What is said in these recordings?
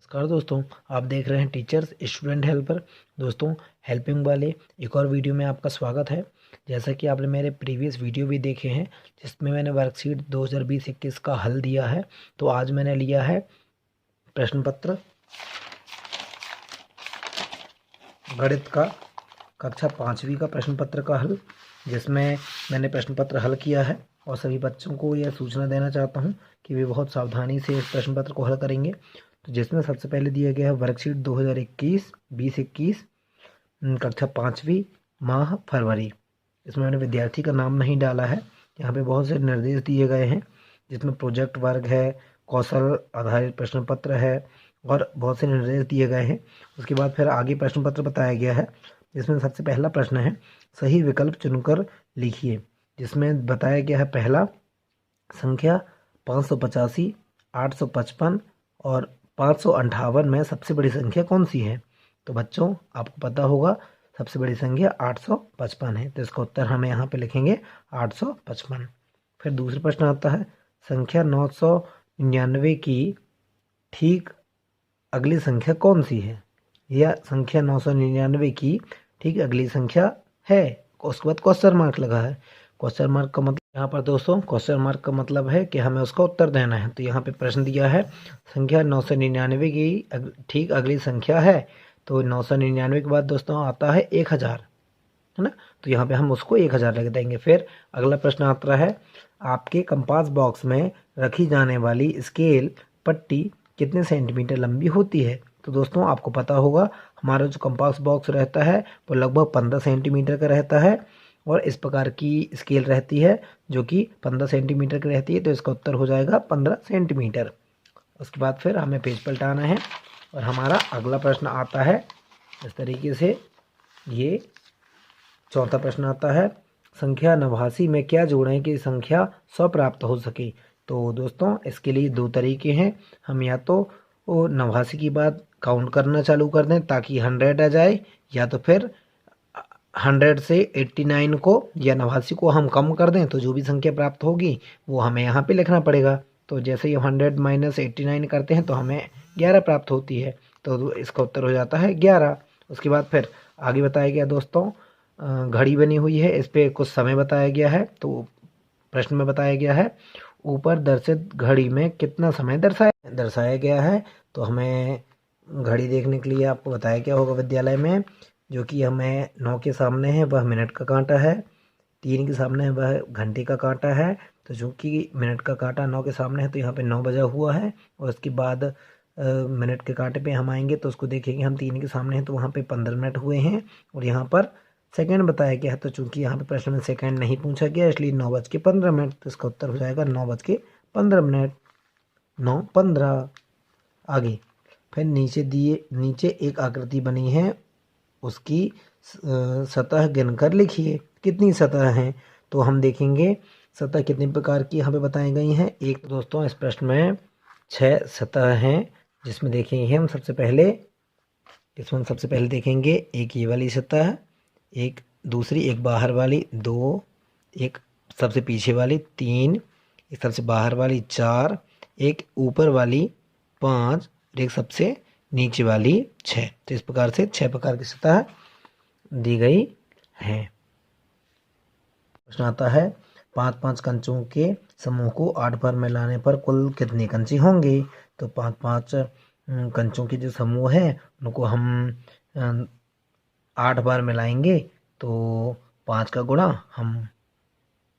नमस्कार दोस्तों, आप देख रहे हैं टीचर्स स्टूडेंट हेल्पर। दोस्तों, हेल्पिंग वाले एक और वीडियो में आपका स्वागत है। जैसा कि आपने मेरे प्रीवियस वीडियो भी देखे हैं जिसमें मैंने वर्कशीट 2020-21 का हल दिया है, तो आज मैंने लिया है प्रश्न पत्र गणित का कक्षा 5वीं का प्रश्न पत्र का हल, जिसमें मैंने प्रश्न पत्र हल किया है और सभी बच्चों को यह सूचना देना चाहता हूं कि वे बहुत सावधानी से इस प्रश्न पत्र को हल करेंगे। तो जिसमें सबसे पहले दिया गया है वर्कशीट 2021 कक्षा 5वीं माह फरवरी। इसमें मैंने विद्यार्थी का नाम नहीं डाला है। यहाँ पे बहुत से निर्देश दिए गए हैं जिसमें प्रोजेक्ट वर्क है, कौशल आधारित प्रश्न पत्र है और बहुत से निर्देश दिए गए हैं। उसके बाद फिर आगे प्रश्न पत्र बताया गया है जिसमें सबसे पहला प्रश्न है सही विकल्प चुनकर लिखिए, जिसमें बताया गया है पहला संख्या 585, 855 और 558 में सबसे बड़ी संख्या कौन सी है। तो बच्चों, आपको पता होगा सबसे बड़ी संख्या 855 है, तो इसका उत्तर हम यहाँ पे लिखेंगे 855। फिर दूसरा प्रश्न आता है संख्या 999 की ठीक अगली संख्या कौन सी है। यह संख्या 999 की ठीक अगली संख्या है। उसके बाद क्वेश्चन मार्क लगा है। क्वेश्चन मार्क का मतलब यहाँ पर दोस्तों, क्वेश्चन मार्क का मतलब है कि हमें उसका उत्तर देना है। तो यहाँ पे प्रश्न दिया है संख्या 999 की ठीक अगली संख्या है, तो 999 के बाद दोस्तों आता है 1000, है ना। तो यहाँ पे हम उसको 1000 लिख देंगे। फिर अगला प्रश्न आता है आपके कंपास बॉक्स में रखी जाने वाली स्केल पट्टी कितने सेंटीमीटर लंबी होती है। तो दोस्तों, आपको पता होगा हमारा जो कंपास बॉक्स रहता है वो लगभग 15 सेंटीमीटर का रहता है और इस प्रकार की स्केल रहती है जो कि 15 सेंटीमीटर की रहती है, तो इसका उत्तर हो जाएगा 15 सेंटीमीटर। उसके बाद फिर हमें पेज पलटाना है और हमारा अगला प्रश्न आता है इस तरीके से। ये चौथा प्रश्न आता है संख्या 89 में क्या जोड़ें कि संख्या 100 प्राप्त हो सके। तो दोस्तों, इसके लिए दो तरीके हैं। हम या तो 89 की बात काउंट करना चालू कर दें ताकि 100 आ जाए, या तो फिर 100 से 89 को या 89 को हम कम कर दें तो जो भी संख्या प्राप्त होगी वो हमें यहाँ पे लिखना पड़ेगा। तो जैसे ही 100 माइनस 89 करते हैं तो हमें 11 प्राप्त होती है, तो इसका उत्तर हो जाता है 11। उसके बाद फिर आगे बताया गया दोस्तों, घड़ी बनी हुई है, इस पर कुछ समय बताया गया है। तो प्रश्न में बताया गया है ऊपर दर्शित घड़ी में कितना समय दर्शाया गया है। तो हमें घड़ी देखने के लिए आपको बताया क्या होगा विद्यालय में, जो कि हमें 9 के सामने है वह मिनट का कांटा है, 3 के सामने है वह घंटे का कांटा है। तो चूँकि मिनट का कांटा 9 के सामने है तो यहाँ पे 9 बजा हुआ है और उसके बाद मिनट के कांटे पे हम आएंगे तो उसको देखेंगे हम 3 के सामने हैं तो वहाँ पे 15 मिनट हुए हैं और यहाँ पर सेकंड बताया गया है। तो चूंकि यहाँ पे प्रश्न में सेकंड नहीं पूछा गया इसलिए 9:15, तो इसका उत्तर हो जाएगा 9:15, 9:15। आगे फिर नीचे एक आकृति बनी है, उसकी सतह गिनकर लिखिए कितनी सतह हैं। तो हम देखेंगे सतह कितने प्रकार की यहाँ पे बताई गई हैं। एक तो दोस्तों इस प्रश्न में 6 सतह हैं, जिसमें देखेंगे हम सबसे पहले देखेंगे एक ये वाली सतह, एक दूसरी, एक बाहर वाली 2, एक सबसे पीछे वाली 3, एक सबसे बाहर वाली 4, एक ऊपर वाली 5 और एक सबसे नीचे वाली 6। तो इस प्रकार से 6 प्रकार की सतह दी गई है। प्रश्न आता है 5-5 कंचों के समूह को 8 बार में लाने पर कुल कितने कंचे होंगे। तो 5-5 कंचों के जो समूह है उनको हम 8 बार मिलाएंगे तो 5 का गुणा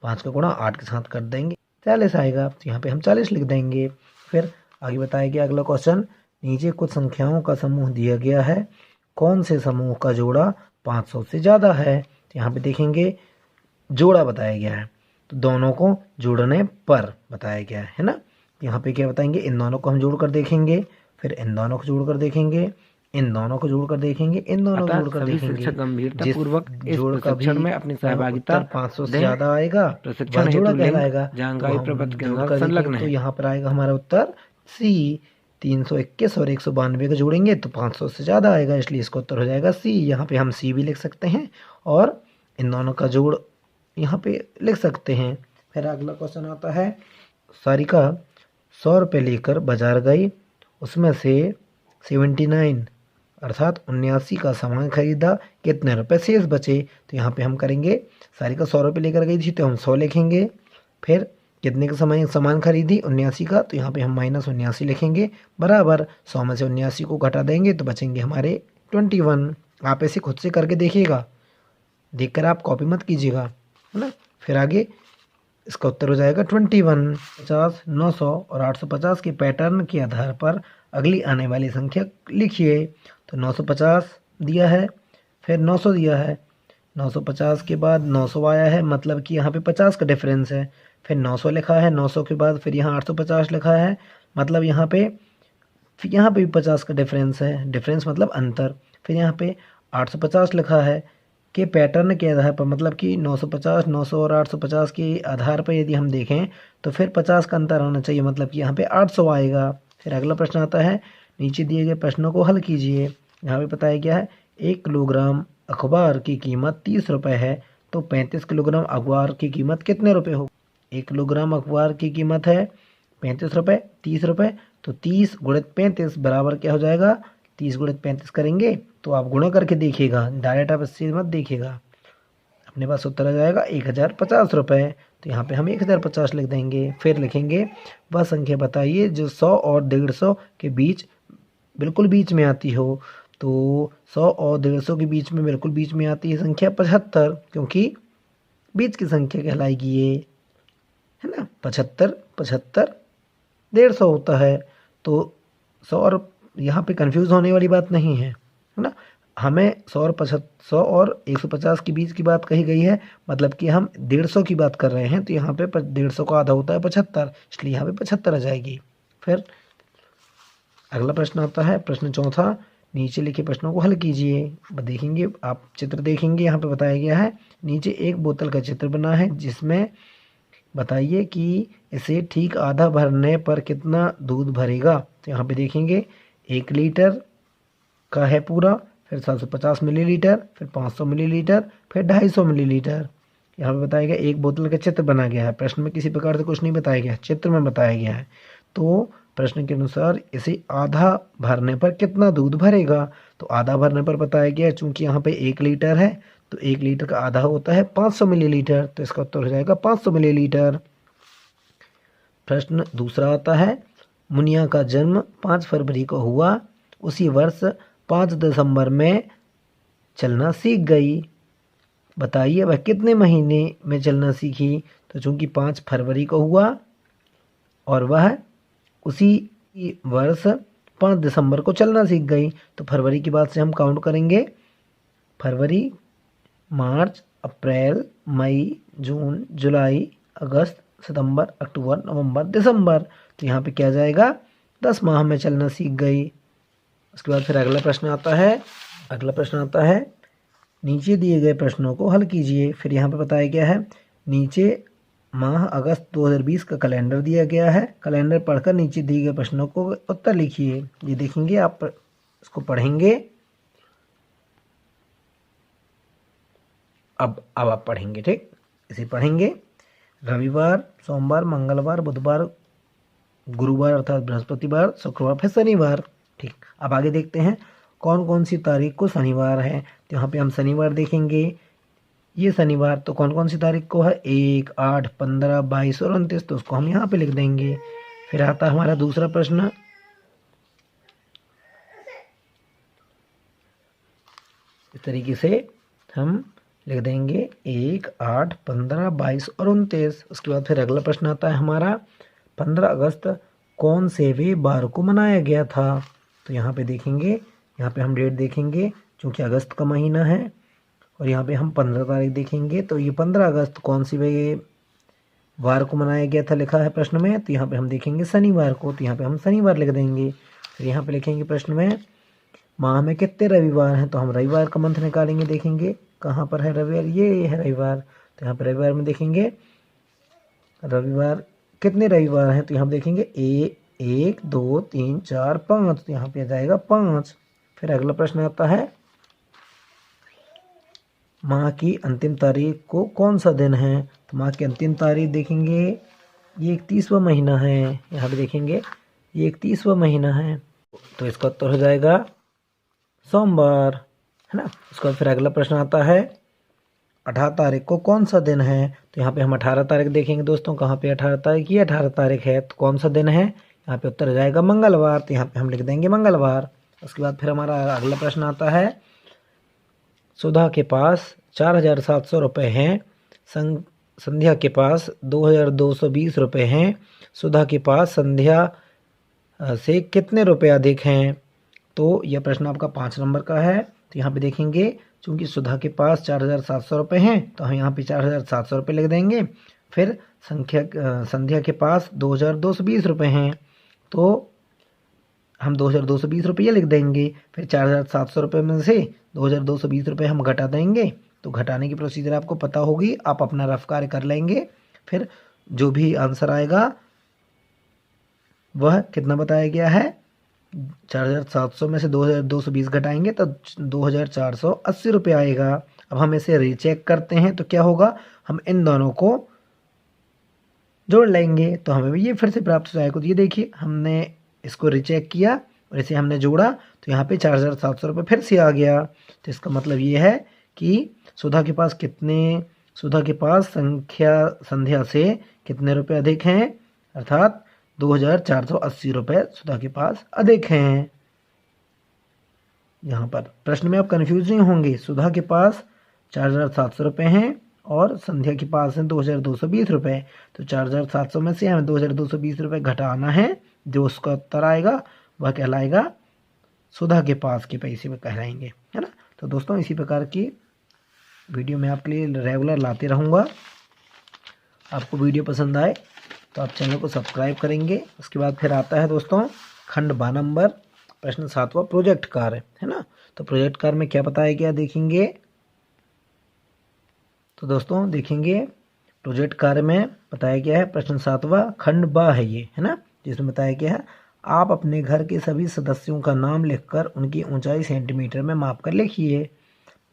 8 के साथ कर देंगे 40 आएगा, तो यहाँ पे हम 40 लिख देंगे। फिर आगे बताया गया अगला क्वेश्चन, नीचे कुछ संख्याओं का समूह दिया गया है, कौन से समूह का जोड़ा 500 से ज़्यादा है। तो यहाँ पे देखेंगे जोड़ा बताया गया है, तो दोनों को जोड़ने पर बताया गया है ना। यहाँ पे क्या बताएंगे, इन दोनों को हम जोड़ कर देखेंगे, फिर इन दोनों को जोड़ कर देखेंगे, इन दोनों को जोड़कर देखेंगे, इन दोनों को जोड़कर देखेंगे। गंभीरता पूर्वक इस जोड़ का प्रशिक्षण में अपनी सहभागिता 500 से ज्यादा आएगा, प्रशिक्षण जोड़ा हेतु कहलाएगा। जानकारी प्रपत्र के जोड़ साथ कर संलग्न देखेंगे तो है। यहाँ पर आएगा हमारा उत्तर सी। 321 और 192 को जोड़ेंगे तो 500 से ज्यादा आएगा, इसलिए इसका उत्तर हो जाएगा सी। यहाँ पे हम सी भी लिख सकते हैं और इन दोनों का जोड़ यहाँ पे लिख सकते हैं। फिर अगला क्वेश्चन आता है, सारिका 100 रुपये लेकर बाजार गई, उसमें से 79 अर्थात 79 का सामान खरीदा, कितने रुपए शेष बचे। तो यहाँ पे हम करेंगे, सारिका 100 रुपये लेकर गई थी तो हम 100 लिखेंगे। फिर कितने का सामान खरीदी 79 का, तो यहाँ पे हम -79 लिखेंगे बराबर 100 में से 79 को घटा देंगे तो बचेंगे हमारे 21। आप ऐसे खुद से करके देखिएगा, देखकर आप कॉपी मत कीजिएगा, है ना। फिर आगे इसका उत्तर हो जाएगा 21। 50, 900 और 850 के पैटर्न के आधार पर अगली आने वाली संख्या लिखिए। तो 950 दिया है, फिर 900 दिया है, 950 के बाद 900 आया है, मतलब कि यहाँ पे 50 का डिफरेंस है। फिर 900 लिखा है, 900 के बाद फिर यहाँ 850 लिखा है, मतलब यहाँ पे भी 50 का डिफरेंस है, डिफरेंस मतलब अंतर। फिर यहाँ पे 850 लिखा है के पैटर्न के आधार पर, मतलब कि 950, 900 और 850 के आधार पर यदि हम देखें तो फिर 50 का अंतर होना चाहिए, मतलब कि यहाँ पे 800 आएगा। फिर अगला प्रश्न आता है, नीचे दिए गए प्रश्नों को हल कीजिए। यहाँ पे बताया गया है 1 किलोग्राम अखबार की कीमत 30 रुपये है, तो 35 किलोग्राम अखबार की कीमत कितने रुपये हो। 1 किलोग्राम अखबार की कीमत है 35 रुपये, 30 रुपये, तो 30 × 35 बराबर क्या हो जाएगा, 30 × 35 करेंगे तो आप गुणा करके देखिएगा, डायरेक्ट आप इससे मत देखिएगा। अपने पास उत्तर आ जाएगा 1050 रुपये। तो यहाँ पे हम 1050 लिख देंगे। फिर लिखेंगे वह संख्या बताइए जो 100 और 150 के बीच बिल्कुल बीच में आती हो। तो 100 और 150 के बीच में बिल्कुल बीच में आती है संख्या 75, क्योंकि बीच की संख्या कहलाएगी ये, है ना। 75, 75, 150 होता है। तो 100 और यहाँ पे कंफ्यूज होने वाली बात नहीं है, है ना। हमें 100 और 150 के बीच की बात कही गई है, मतलब कि हम 150 की बात कर रहे हैं, तो यहाँ पे 150 का आधा होता है 75, इसलिए यहाँ पे 75 आ जाएगी। फिर अगला प्रश्न आता है, प्रश्न चौथा, नीचे लिखे प्रश्नों को हल कीजिए। देखेंगे आप चित्र देखेंगे, यहाँ पे बताया गया है नीचे एक बोतल का चित्र बना है, जिसमें बताइए कि इसे ठीक आधा भरने पर कितना दूध भरेगा। तो यहाँ पे देखेंगे 1 लीटर का है पूरा, फिर 750 मिलीलीटर, फिर 500 मिलीलीटर, फिर 250 मिलीलीटर। यहाँ पे बताया गया एक बोतल का चित्र बना गया है, प्रश्न में किसी प्रकार से कुछ नहीं बताया गया, चित्र में बताया गया है। तो प्रश्न के अनुसार इसे आधा भरने पर कितना दूध भरेगा। तो आधा भरने पर बताया गया, चूंकि यहाँ पे 1 लीटर है तो 1 लीटर का आधा होता है 500 मिलीलीटर, तो इसका उत्तर हो जाएगा 500 मिलीलीटर। प्रश्न दूसरा आता है, मुनिया का जन्म 5 फरवरी को हुआ, उसी वर्ष 5 दिसंबर में चलना सीख गई, बताइए वह कितने महीने में चलना सीखी। तो चूंकि 5 फरवरी को हुआ और वह उसी वर्ष 5 दिसंबर को चलना सीख गई, तो फरवरी की बात से हम काउंट करेंगे, फरवरी, मार्च, अप्रैल, मई, जून, जुलाई, अगस्त, सितंबर, अक्टूबर, नवंबर, दिसंबर। तो यहाँ पे क्या जाएगा, 10 माह में चलना सीख गई। उसके बाद फिर अगला प्रश्न आता है, नीचे दिए गए प्रश्नों को हल कीजिए। फिर यहाँ पे बताया गया है, नीचे माह अगस्त 2020 का कैलेंडर दिया गया है, कैलेंडर पढ़कर नीचे दिए गए प्रश्नों को उत्तर लिखिए। ये देखेंगे, आप इसको पढ़ेंगे, अब आप पढ़ेंगे, ठीक, इसे पढ़ेंगे। रविवार, सोमवार, मंगलवार, बुधवार, गुरुवार अर्थात बृहस्पतिवार, शुक्रवार, फिर शनिवार, ठीक। अब आगे देखते हैं कौन कौन सी तारीख को शनिवार है। तो यहाँ पे हम शनिवार देखेंगे, ये शनिवार तो कौन कौन सी तारीख को है, 1, 8, 15, 22 और 29, तो उसको हम यहाँ पे लिख देंगे। फिर आता है हमारा दूसरा प्रश्न, इस तरीके से हम लिख देंगे 1, 8, 15, 22 और 29। उसके बाद फिर अगला प्रश्न आता है हमारा, 15 अगस्त कौन से वे बार को मनाया गया था। तो यहाँ पे देखेंगे, यहाँ पे हम डेट देखेंगे, क्योंकि अगस्त का महीना है, और यहाँ पे हम 15 तारीख देखेंगे। तो ये 15 अगस्त कौन सी वे वार को मनाया गया था लिखा है प्रश्न में, तो यहाँ पे हम देखेंगे शनिवार को, तो यहाँ पे हम शनिवार लिख देंगे। फिर यहाँ पे लिखेंगे प्रश्न में, माह में कितने रविवार हैं, तो हम रविवार का मंथ निकालेंगे, देखेंगे कहाँ पर है रविवार, ये है रविवार। तो यहाँ पर रविवार में देखेंगे रविवार कितने रविवार हैं, तो यहाँ देखेंगे 1, 2, 3, 4, 5, तो यहाँ पे आ जाएगा 5। फिर अगला प्रश्न आता है, माह की अंतिम तारीख को कौन सा दिन है। तो माह की अंतिम तारीख देखेंगे, ये 31वां महीना है, यहाँ पे देखेंगे ये 31वां महीना है। तो इसका उत्तर हो जाएगा सोमवार, है ना। उसके बाद फिर अगला प्रश्न आता है 18 तारीख को कौन सा दिन है। तो यहाँ पे हम 18 तारीख देखेंगे दोस्तों, कहाँ पे 18 तारीख, ये 18 तारीख है, तो कौन सा दिन है, यहाँ पे उत्तर हो जाएगा मंगलवार। तो यहाँ पे हम लिख देंगे मंगलवार। उसके बाद फिर हमारा अगला प्रश्न आता है सुधा के पास 4700 रुपये हैं, संध्या के पास 2220 रुपये हैं, सुधा के पास संध्या से कितने रुपये अधिक हैं। तो यह प्रश्न आपका 5 नंबर का है। तो यहाँ पे देखेंगे चूंकि सुधा के पास 4700 रुपये हैं तो हम यहाँ पे 4700 रुपये लिख देंगे। फिर संध्या के पास 2220 रुपये हैं तो हम 2220 रुपये लिख देंगे। फिर 4700 रुपये में से 2220 रुपये हम घटा देंगे। तो घटाने की प्रोसीजर आपको पता होगी, आप अपना रफ कार्य कर लेंगे। फिर जो भी आंसर आएगा वह कितना बताया गया है, 4700 में से 2220 घटाएंगे तो 2480 रुपये आएगा। अब हम इसे रीचेक करते हैं तो क्या होगा, हम इन दोनों को जोड़ लेंगे तो हमें भी ये फिर से प्राप्त हो जाएगा। तो ये देखिए हमने इसको रीचेक किया और इसे हमने जोड़ा तो यहाँ पे 4700 रुपये फिर से आ गया। तो इसका मतलब ये है कि सुधा के पास संध्या से कितने रुपये अधिक हैं, अर्थात 2480 रुपये सुधा के पास अधिक हैं। यहाँ पर प्रश्न में आप कंफ्यूज नहीं होंगे, सुधा के पास 4700 रुपये हैं और संध्या के पास हैं 2220 रुपये। तो 4700 में से हमें 2220 रुपये घटाना है, जो उसका उत्तर आएगा वह कहलाएगा सुधा के पास के पैसे में कहलाएंगे, है ना। तो दोस्तों इसी प्रकार की वीडियो मैं आपके लिए रेगुलर लाते रहूँगा। आपको वीडियो पसंद आए तो आप चैनल को सब्सक्राइब करेंगे। उसके बाद फिर आता है दोस्तों खंड 12 नंबर प्रश्न 7वां प्रोजेक्ट कार्य, है ना। तो प्रोजेक्ट कार्य में क्या बताया गया देखेंगे। तो दोस्तों देखेंगे प्रोजेक्ट कार्य में बताया गया है प्रश्न 7वां खंड 12 है ये, है ना, जिसमें बताया गया है आप अपने घर के सभी सदस्यों का नाम लिखकर उनकी ऊंचाई सेंटीमीटर में माप कर लिखिए।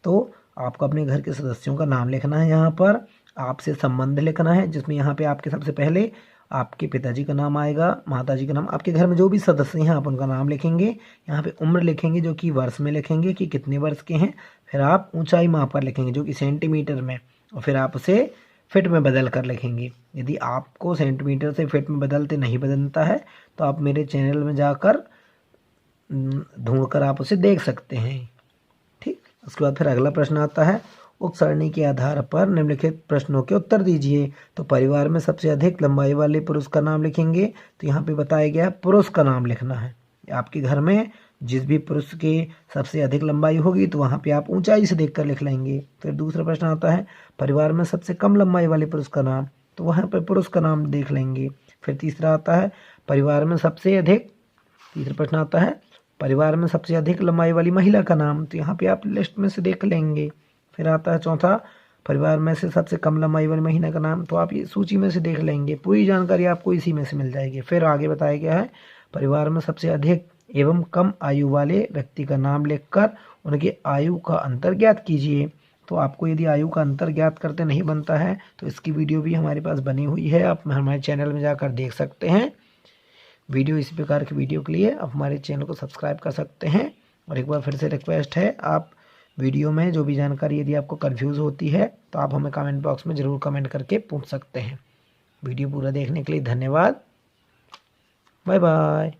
तो आपको अपने घर के सदस्यों का नाम लिखना है, यहाँ पर आपसे संबंध लिखना है, जिसमें यहाँ पे आपके सबसे पहले आपके पिताजी का नाम आएगा, माताजी का नाम, आपके घर में जो भी सदस्य हैं आप उनका नाम लिखेंगे। यहाँ पे उम्र लिखेंगे जो कि वर्ष में लिखेंगे कि कितने वर्ष के हैं। फिर आप ऊंचाई माप कर लिखेंगे जो कि सेंटीमीटर में, और फिर आप उसे फिट में बदल कर लिखेंगे। यदि आपको सेंटीमीटर से फिट में नहीं बदलता है तो आप मेरे चैनल में जाकर ढूंढ कर आप उसे देख सकते हैं, ठीक। उसके बाद फिर अगला प्रश्न आता है उक्त सरणी के आधार पर निम्नलिखित प्रश्नों के उत्तर दीजिए। तो परिवार में सबसे अधिक लंबाई वाले पुरुष का नाम लिखेंगे। तो यहाँ पे बताया गया है पुरुष का नाम लिखना है। आपके घर में जिस भी पुरुष के सबसे अधिक लंबाई होगी तो वहाँ पे आप ऊंचाई से देखकर लिख लेंगे। फिर दूसरा प्रश्न आता है परिवार में सबसे कम लंबाई वाले पुरुष का नाम, तो वहाँ पर पुरुष का नाम देख लेंगे। फिर तीसरा आता है परिवार में सबसे अधिक, तीसरा प्रश्न आता है परिवार में सबसे अधिक लंबाई वाली महिला का नाम, तो यहाँ पे आप लिस्ट में से देख लेंगे। फिर आता है चौथा परिवार में से सबसे कम लंबाई वाली महिला का नाम, तो आप ये सूची में से देख लेंगे। पूरी जानकारी आपको इसी में से मिल जाएगी। फिर आगे बताया गया है परिवार में सबसे अधिक एवं कम आयु वाले व्यक्ति का नाम लिखकर उनकी आयु का अंतर ज्ञात कीजिए। तो आपको यदि आयु का अंतर ज्ञात करते नहीं बनता है तो इसकी वीडियो भी हमारे पास बनी हुई है, आप हमारे चैनल में जाकर देख सकते हैं। वीडियो इसी प्रकार की वीडियो के लिए आप हमारे चैनल को सब्सक्राइब कर सकते हैं। और एक बार फिर से रिक्वेस्ट है, आप वीडियो में जो भी जानकारी यदि आपको कंफ्यूज होती है तो आप हमें कमेंट बॉक्स में ज़रूर कमेंट करके पूछ सकते हैं। वीडियो पूरा देखने के लिए धन्यवाद। Bye bye.